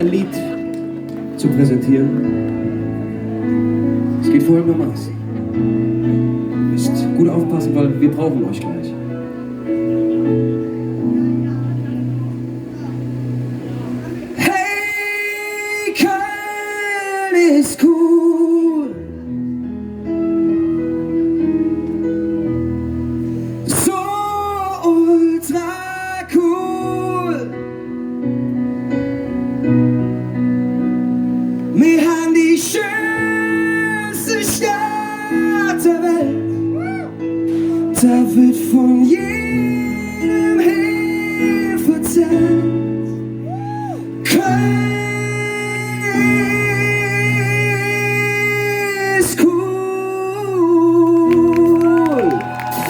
Ein Lied zu präsentieren. Es geht folgendermaßen. Müsst gut aufpassen, weil wir brauchen euch gleich. Hey, Köln ist cool. So ultra cool. Wir haben die schönste Stadt der Welt. Da wird von jedem hier erzählt. Köln ist cool.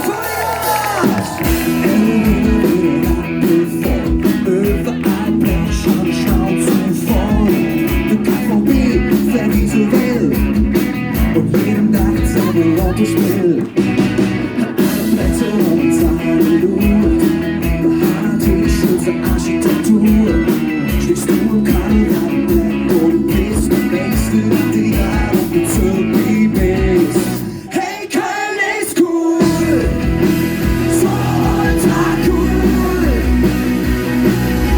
Feuermarsch! Überall Menschen Schnauze voll. Wer wie so will und jeden Tag seine Autos will. Alle Plätze und seine Loot, beharrte schönste Architektur. Stehst du im Kandidatenblatt und bist der Nächste, der auf dem Zirkel bist. Hey, Köln ist cool, so ultra cool.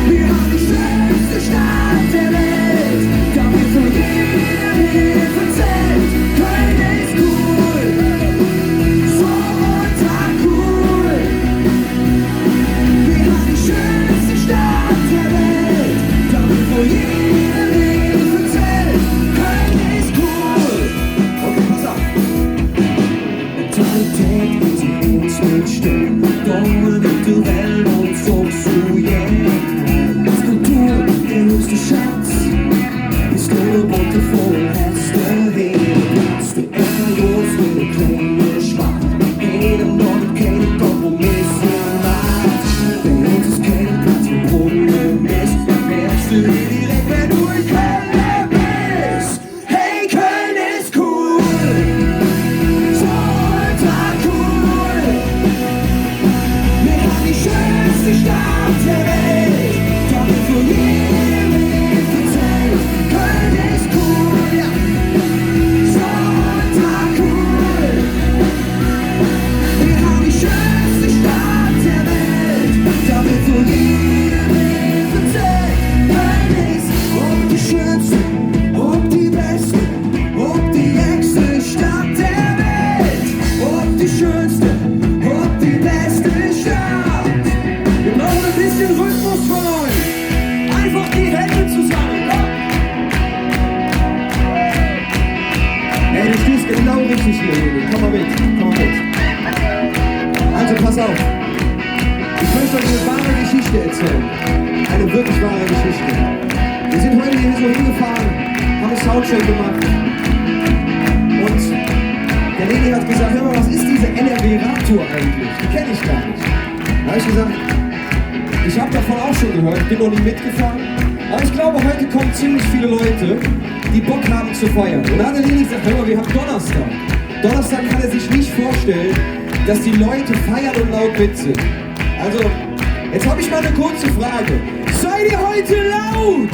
Wir haben die schönste Stadt der Welt, da wir von jedem verzählt. Köln ist cool, so ultra cool. Wir haben die schönste Stadt der Welt, da wir von jedem verzählt. Köln ist cool. Okay, pass auf. Mentalität ist in uns mitstellen, kulturell und so zu yeah. Als Kultur der höchste Schatz. Bist du eine bunte Vogelheste, willst du endlos mit der kleine Schwarz. Jedem neuen keine Kompromisse macht. Bei uns ist kein Platz für Brunnen ist, dann merkst du direkt, wenn du in Köln bist. Hey, Köln ist cool, so ultra cool. Wir haben die schönste Stadt der Welt, doch wir von jedem verzählt. Köln ist cool, ja, so ultra cool. Wir haben die schönste Stadt der Welt, doch wir von jedem verzählt. Köln ist und die schönste und die beste und die ärgste Stadt der Welt. Und die schönste und die beste Stadt. Wir brauchen ein bisschen Rhythmus von euch. Einfach die Hände zusammen, komm! Ey, du stehst genau richtig hier, Junge. Komm mal mit, komm mal mit. Also pass auf. Ich möchte euch eine wahre Geschichte erzählen. Eine wirklich wahre Geschichte. Wir sind heute hier so hingefahren, haben einen Soundcheck gemacht. Und der Leni hat gesagt, hör mal, was ist diese NRW-Radtour eigentlich? Die kenne ich gar nicht. Da habe ich gesagt, ich habe davon auch schon gehört, bin noch nie mitgefahren. Aber ich glaube, heute kommen ziemlich viele Leute, die Bock haben zu feiern. Und da hat der Leni gesagt, hör mal, wir haben Donnerstag. Donnerstag kann er sich nicht vorstellen, dass die Leute feiern und laut mit sind. Also, jetzt habe ich mal eine kurze Frage. Seid ihr heute laut?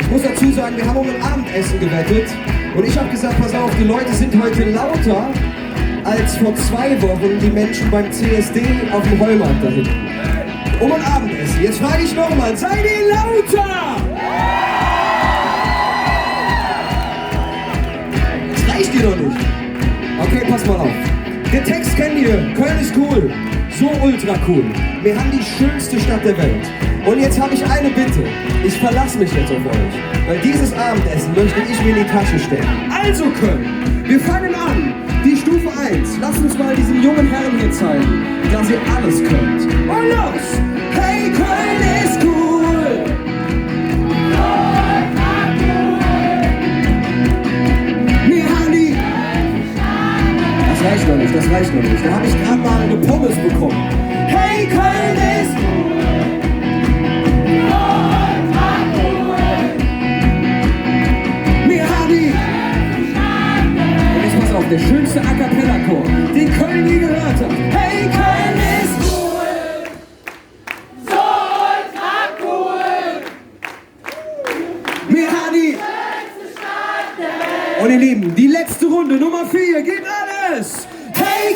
Ich muss dazu sagen, wir haben um ein Abendessen gewettet. Und ich habe gesagt, pass auf, die Leute sind heute lauter als vor 2 Wochen die Menschen beim CSD auf dem Heumarkt da hinten. Um ein Abendessen. Jetzt frage ich nochmal, seid ihr lauter? Das reicht dir doch nicht. Okay, pass mal auf. Den Text kennt ihr. Köln ist cool. So ultra cool. Wir haben die schönste Stadt der Welt. Und jetzt habe ich eine Bitte. Ich verlasse mich jetzt auf euch. Weil dieses Abendessen möchte ich mir in die Tasche stecken. Also Köln, wir fangen an. Die Stufe 1. Lasst uns mal diesen jungen Herrn hier zeigen, dass ihr alles könnt. Und los! Hey, Köln ist cool! Wir haben die... Das reicht noch nicht, das reicht noch nicht. Da habe ich gerade mal eine Pommes bekommen. Hey, Köln ist cool! Wir haben die... Und jetzt pass auf, der schönste A Cappella-Chor, den Köln nie gehört hat. Hey, Köln ist cool! Und ihr Lieben, die letzte Runde, Nummer 4, geht alles! Hey,